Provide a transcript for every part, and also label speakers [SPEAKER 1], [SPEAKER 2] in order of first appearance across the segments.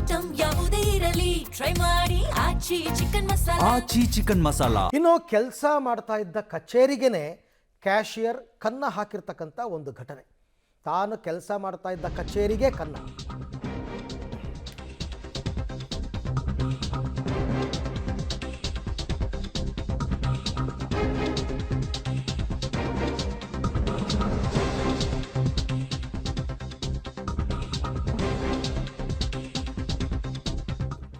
[SPEAKER 1] Item ಯಾವುದೇ ಇರಲಿ try ಮಾಡಿ ಆಚಿ ಚಿಕನ್ ಮಸಾಲಾ.
[SPEAKER 2] ಇನ್ನು ಕೆಲಸ ಮಾಡ್ತಾ ಇದ್ದ ಕಚೇರಿಗೆನೆ ಕ್ಯಾಶಿಯರ್ ಕನ್ನ ಹಾಕಿರ್ತಕ್ಕಂಥ ಒಂದು ಘಟನೆ. ತಾನು ಕೆಲಸ ಮಾಡ್ತಾ ಇದ್ದ ಕಚೇರಿಗೆ ಕನ್ನ.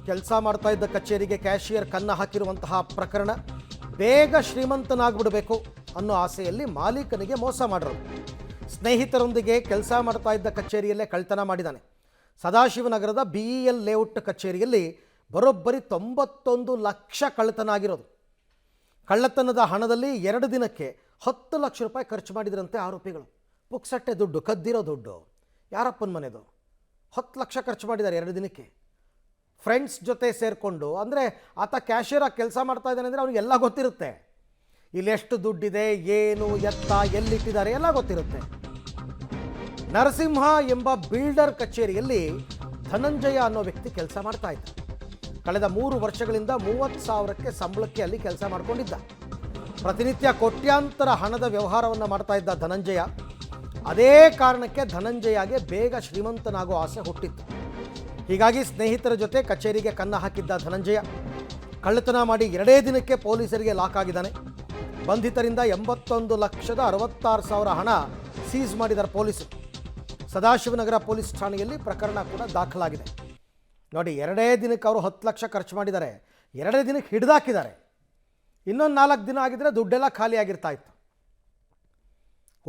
[SPEAKER 2] ಕೆಲಸ ಮಾಡ್ತಾ ಇದ್ದ ಕಚೇರಿಗೆ ಕ್ಯಾಶಿಯರ್ ಕನ್ನ ಹಾಕಿರುವಂತಹ ಪ್ರಕರಣ. ಬೇಗ ಶ್ರೀಮಂತನಾಗ್ಬಿಡಬೇಕು ಅನ್ನೋ ಆಸೆಯಲ್ಲಿ ಮಾಲೀಕನಿಗೆ ಮೋಸ ಮಾಡಿರೋದು. ಸ್ನೇಹಿತರೊಂದಿಗೆ ಕೆಲಸ ಮಾಡ್ತಾ ಇದ್ದ ಕಚೇರಿಯಲ್ಲೇ ಕಳ್ತನ ಮಾಡಿದ್ದಾನೆ. ಸದಾಶಿವನಗರದ BEL ಲೇಔಟ್ ಕಚೇರಿಯಲ್ಲಿ ಬರೋಬ್ಬರಿ 91 ಲಕ್ಷ ಕಳ್ಳತನ ಆಗಿರೋದು. ಕಳ್ಳತನದ ಹಣದಲ್ಲಿ 2 ದಿನಕ್ಕೆ 10 ಲಕ್ಷ ರೂಪಾಯಿ ಖರ್ಚು ಮಾಡಿದ್ರಂತೆ ಆರೋಪಿಗಳು. ಪುಕ್ಸಟ್ಟೆ ದುಡ್ಡು, ಕದ್ದಿರೋ ದುಡ್ಡು. ಯಾರಪ್ಪನ ಮನೆದು 10 ಲಕ್ಷ ಖರ್ಚು ಮಾಡಿದ್ದಾರೆ 2 ದಿನಕ್ಕೆ. ಫ್ರೆಂಡ್ಸ್ ಜೊತೆ ಸೇರಿಕೊಂಡು, ಅಂದರೆ ಆತ ಕ್ಯಾಶಿಯರ್ ಆಗಿ ಕೆಲಸ ಮಾಡ್ತಾ ಇದ್ದಾನೆ ಅಂದರೆ ಅವನಿಗೆಲ್ಲ ಗೊತ್ತಿರುತ್ತೆ. ಇಲ್ಲಿ ಎಷ್ಟು ದುಡ್ಡಿದೆ, ಏನು, ಎತ್ತ, ಎಲ್ಲಿಟ್ಟಿದ್ದಾರೆ ಎಲ್ಲ ಗೊತ್ತಿರುತ್ತೆ. ನರಸಿಂಹ ಎಂಬ ಬಿಲ್ಡರ್ ಕಚೇರಿಯಲ್ಲಿ ಧನಂಜಯ ಅನ್ನೋ ವ್ಯಕ್ತಿ ಕೆಲಸ ಮಾಡ್ತಾ ಇದ್ದ. ಕಳೆದ 3 ವರ್ಷಗಳಿಂದ 30,000ಕ್ಕೆ ಸಂಬಳಕ್ಕೆ ಅಲ್ಲಿ ಕೆಲಸ ಮಾಡ್ಕೊಂಡಿದ್ದ. ಪ್ರತಿನಿತ್ಯ ಕೋಟ್ಯಾಂತರ ಹಣದ ವ್ಯವಹಾರವನ್ನು ಮಾಡ್ತಾ ಇದ್ದ ಧನಂಜಯ. ಅದೇ ಕಾರಣಕ್ಕೆ ಧನಂಜಯಗೆ ಬೇಗ ಶ್ರೀಮಂತನಾಗೋ ಆಸೆ ಹುಟ್ಟಿತ್ತು. ಹೀಗಾಗಿ ಸ್ನೇಹಿತರ ಜೊತೆ ಕಚೇರಿಗೆ ಕನ್ನ ಹಾಕಿದ್ದ ಧನಂಜಯ ಕಳ್ಳತನ ಮಾಡಿ 2 ದಿನಕ್ಕೆ ಪೊಲೀಸರಿಗೆ ಲಾಕ್ ಆಗಿದ್ದಾನೆ. ಬಂಧಿತರಿಂದ 81,66,000 ಹಣ ಸೀಸ್ ಮಾಡಿದ್ದಾರೆ ಪೊಲೀಸರು. ಸದಾಶಿವನಗರ ಪೊಲೀಸ್ ಠಾಣೆಯಲ್ಲಿ ಪ್ರಕರಣ ಕೂಡ ದಾಖಲಾಗಿದೆ. ನೋಡಿ, 2 ದಿನಕ್ಕೆ ಅವರು 10 ಲಕ್ಷ ಖರ್ಚು ಮಾಡಿದ್ದಾರೆ. 2 ದಿನಕ್ಕೆ ಹಿಡಿದಾಕಿದ್ದಾರೆ. ಇನ್ನೊಂದು 4 ದಿನ ಆಗಿದ್ರೆ ದುಡ್ಡೆಲ್ಲ ಖಾಲಿ ಆಗಿರ್ತಾ ಇತ್ತು.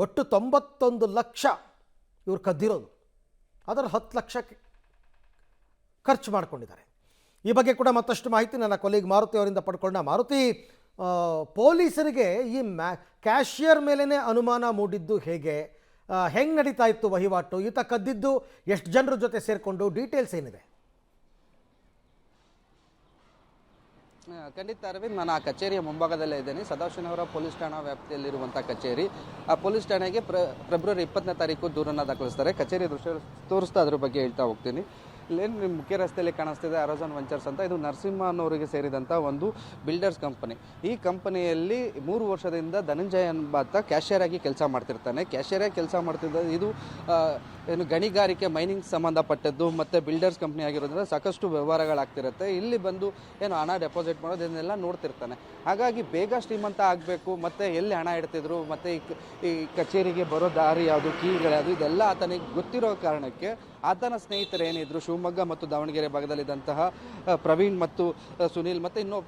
[SPEAKER 2] ಒಟ್ಟು 91 ಲಕ್ಷ ಇವ್ರು ಕದ್ದಿರೋದು. ಅದರ 10 ಲಕ್ಷಕ್ಕೆ ಖರ್ಚು ಮಾಡಿಕೊಂಡಿದ್ದಾರೆ. ಈ ಬಗ್ಗೆ ಕೂಡ ಮತ್ತಷ್ಟು ಮಾಹಿತಿ ನನ್ನ ಕೊಲೀಗ್ ಮಾರುತಿ ಅವರಿಂದ ಪಡ್ಕೊಂಡ. ಮಾರುತಿ, ಪೊಲೀಸರಿಗೆ ಈ ಕ್ಯಾಶಿಯರ್ ಮೇಲೇ ಅನುಮಾನ ಮೂಡಿದ್ದು ಹೇಗೆ ನಡೀತಾ ಇತ್ತು ವಹಿವಾಟು? ಈತ ಕದ್ದಿದ್ದು ಎಷ್ಟು ಜನರ ಜೊತೆ ಸೇರಿಕೊಂಡು, ಡೀಟೇಲ್ಸ್ ಏನಿದೆ?
[SPEAKER 3] ಖಂಡಿತ ಅರವಿಂದ್, ನಾನು ಆ ಕಚೇರಿಯ ಮುಂಭಾಗದಲ್ಲೇ ಇದ್ದೇನೆ. ಸದಾಶಿವನಗರ ಪೊಲೀಸ್ ಠಾಣಾ ವ್ಯಾಪ್ತಿಯಲ್ಲಿರುವಂಥ ಕಚೇರಿ. ಆ ಪೊಲೀಸ್ ಠಾಣೆಗೆ ಫೆಬ್ರವರಿ 20ನೇ ತಾರೀಕು ದೂರನ್ನು ದಾಖಲಿಸ್ತಾರೆ. ಕಚೇರಿ ದೃಶ್ಯ ತೋರಿಸ್ತಾ ಅದ್ರ ಬಗ್ಗೆ ಹೇಳ್ತಾ ಹೋಗ್ತೀನಿ. ಇಲ್ಲೇನು ನಿಮ್ಮ ಮುಖ್ಯ ರಸ್ತೆಯಲ್ಲಿ ಕಾಣಿಸ್ತಿದೆ ಅರೋಜಾನ್ ವೆಂಚರ್ಸ್ ಅಂತ. ಇದು ನರಸಿಂಹ ಅನ್ನೋರಿಗೆ ಸೇರಿದಂಥ ಒಂದು ಬಿಲ್ಡರ್ಸ್ ಕಂಪನಿ. ಈ ಕಂಪನಿಯಲ್ಲಿ 3 ವರ್ಷದಿಂದ ಧನಂಜಯ ಎಂಬಾತ ಕ್ಯಾಶಿಯರ್ ಆಗಿ ಕೆಲಸ ಮಾಡ್ತಿರ್ತಾನೆ. ಕ್ಯಾಶಿಯರ್ ಆಗಿ ಕೆಲಸ ಮಾಡ್ತಿದ್ದ ಇದು ಏನು ಗಣಿಗಾರಿಕೆ, ಮೈನಿಂಗ್ ಸಂಬಂಧಪಟ್ಟದ್ದು ಮತ್ತು ಬಿಲ್ಡರ್ಸ್ ಕಂಪ್ನಿ ಆಗಿರೋದ್ರಿಂದ ಸಾಕಷ್ಟು ವ್ಯವಹಾರಗಳಾಗ್ತಿರುತ್ತೆ. ಇಲ್ಲಿ ಬಂದು ಏನು ಹಣ ಡೆಪಾಸಿಟ್ ಮಾಡೋದು ಇದನ್ನೆಲ್ಲ ನೋಡ್ತಿರ್ತಾನೆ. ಹಾಗಾಗಿ ಬೇಗ ಶ್ರೀಮಂತ ಆಗಬೇಕು, ಮತ್ತು ಎಲ್ಲಿ ಹಣ ಇಡ್ತಿದ್ರು, ಮತ್ತು ಈ ಕಚೇರಿಗೆ ಬರೋ ದಾರಿ ಯಾವುದು, ಕೀಗಳು ಇದೆಲ್ಲ ಆತನಿಗೆ ಗೊತ್ತಿರೋ ಕಾರಣಕ್ಕೆ ಆತನ ಸ್ನೇಹಿತರು ಏನಿದ್ರು ಶಿವಮೊಗ್ಗ ಮತ್ತು ದಾವಣಗೆರೆ ಭಾಗದಲ್ಲಿದ್ದಂತಹ ಪ್ರವೀಣ್ ಮತ್ತು ಸುನೀಲ್ ಮತ್ತು ಇನ್ನೂ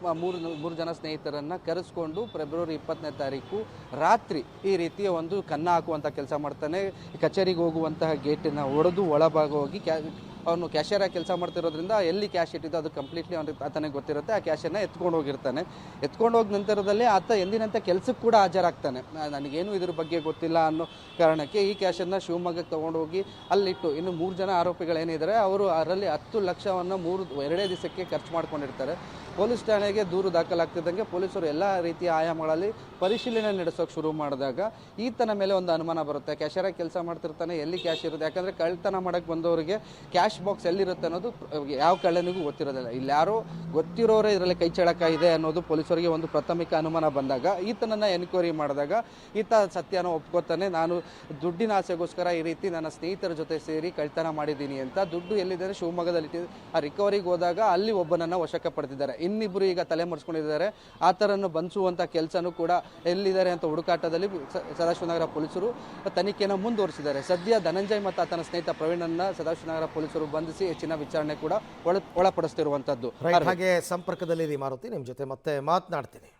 [SPEAKER 3] ಮೂರು ಜನ ಸ್ನೇಹಿತರನ್ನು ಕರೆಸ್ಕೊಂಡು ಫೆಬ್ರವರಿ 20ನೇ ತಾರೀಕು ರಾತ್ರಿ ಈ ರೀತಿಯ ಒಂದು ಕನ್ನ ಹಾಕುವಂಥ ಕೆಲಸ ಮಾಡ್ತಾನೆ. ಕಚೇರಿಗೆ ಹೋಗುವಂತಹ ಗೇಟನ್ನು ಒಡೆದು ಒಳಭಾಗ ಹೋಗಿ ಅವನು ಕ್ಯಾಶಿಯರ್ ಆಗಿ ಕೆಲಸ ಮಾಡ್ತಿರೋದ್ರಿಂದ ಎಲ್ಲಿ ಕ್ಯಾಶ್ ಇಟ್ಟಿದ್ದು ಅದು ಕಂಪ್ಲೀಟ್ಲಿ ಆತನಿಗೆ ಗೊತ್ತಿರುತ್ತೆ. ಆ ಕ್ಯಾಶನ್ನು ಎತ್ಕೊಂಡು ಹೋಗಿರ್ತಾನೆ. ಎತ್ಕೊಂಡು ಹೋದ ನಂತರದಲ್ಲಿ ಆತ ಎಂದಿನಂತೆ ಕೆಲಸಕ್ಕೆ ಕೂಡ ಹಾಜರಾಗ್ತಾನೆ. ನನಗೇನು ಇದ್ರ ಬಗ್ಗೆ ಗೊತ್ತಿಲ್ಲ ಅನ್ನೋ ಕಾರಣಕ್ಕೆ ಈ ಕ್ಯಾಶನ್ನು ಶಿವಮೊಗ್ಗಕ್ಕೆ ತೊಗೊಂಡೋಗಿ ಅಲ್ಲಿಟ್ಟು ಇನ್ನು 3 ಜನ ಆರೋಪಿಗಳೇನಿದ್ದಾರೆ ಅವರು ಅದರಲ್ಲಿ 10 ಲಕ್ಷವನ್ನು 2 ದಿವಸಕ್ಕೆ ಖರ್ಚು ಮಾಡ್ಕೊಂಡಿರ್ತಾರೆ. ಪೊಲೀಸ್ ಠಾಣೆಗೆ ದೂರು ದಾಖಲಾಗ್ತಿದ್ದಂಗೆ ಪೊಲೀಸರು ಎಲ್ಲ ರೀತಿಯ ಆಯಾಮಗಳಲ್ಲಿ ಪರಿಶೀಲನೆ ನಡೆಸೋಕೆ ಶುರು ಮಾಡಿದಾಗ ಈತನ ಮೇಲೆ ಒಂದು ಅನುಮಾನ ಬರುತ್ತೆ. ಕ್ಯಾಶಿಯರ್ ಆಗಿ ಕೆಲಸ ಮಾಡ್ತಿರ್ತಾನೆ, ಎಲ್ಲಿ ಕ್ಯಾಶ್ ಇರುತ್ತೆ. ಯಾಕಂದರೆ ಕಳ್ಳತನ ಮಾಡೋಕ್ಕೆ ಬಂದವರಿಗೆ ಕ್ಯಾಶ್ ಬಾಕ್ಸ್ ಎಲ್ಲಿರುತ್ತೆ ಅನ್ನೋದು ಯಾವ ಕಳ್ಳನಿಗೂ ಗೊತ್ತಿರೋದಿಲ್ಲ. ಇಲ್ಲಿ ಯಾರೋ ಗೊತ್ತಿರೋರೇ ಇದರಲ್ಲಿ ಕೈ ಚಳಕ ಇದೆ ಅನ್ನೋದು ಪೊಲೀಸರಿಗೆ ಒಂದು ಪ್ರಾಥಮಿಕ ಅನುಮಾನ ಬಂದಾಗ ಈತನನ್ನು ಎನ್ಕ್ವೈರಿ ಮಾಡಿದಾಗ ಈತ ಸತ್ಯನ ಒಪ್ಕೋತಾನೆ. ನಾನು ದುಡ್ಡಿನ ಆಸೆಗೋಸ್ಕರ ಈ ರೀತಿ ನನ್ನ ಸ್ನೇಹಿತರ ಜೊತೆ ಸೇರಿ ಕಳ್ಳತನ ಮಾಡಿದ್ದೀನಿ ಅಂತ. ದುಡ್ಡು ಎಲ್ಲಿದ್ದಾರೆ ಶಿವಮೊಗ್ಗದಲ್ಲಿ ಆ ರಿಕವರಿಗೆ ಹೋದಾಗ ಅಲ್ಲಿ ಒಬ್ಬನನ್ನು ವಶಕ್ಕೆ ಪಡೆದಿದ್ದಾರೆ. ಇನ್ನಿಬ್ಬರು ಈಗ ತಲೆ ಮರೆಸ್ಕೊಂಡಿದ್ದಾರೆ. ಆ ಥರನ್ನು ಬಂಧಿಸುವಂಥ ಕೆಲಸನೂ ಕೂಡ ಎಲ್ಲಿದ್ದಾರೆ ಅಂತ ಹುಡುಕಾಟದಲ್ಲಿ ಸದಾಶಿವನಗರ ಪೊಲೀಸರು ತನಿಖೆಯನ್ನು ಮುಂದುವರಿಸಿದ್ದಾರೆ. ಸದ್ಯ ಧನಂಜಯ್ ಮತ್ತು ಆತನ ಸ್ನೇಹಿತ ಪ್ರವೀಣನ್ನು ಸದಾಶಿವನಗರ ಪೊಲೀಸರು ಬಂಧಿಸಿ ಹೆಚ್ಚಿನ ವಿಚಾರಣೆ ಕೂಡ ಒಳಪಡಿಸ್ತಿರುವಂಥದ್ದು.
[SPEAKER 2] ಹಾಗೆ ಸಂಪರ್ಕದಲ್ಲಿ ಮಾರುತಿ, ನಿಮ್ಮ ಜೊತೆ ಮತ್ತೆ ಮಾತನಾಡ್ತೀನಿ.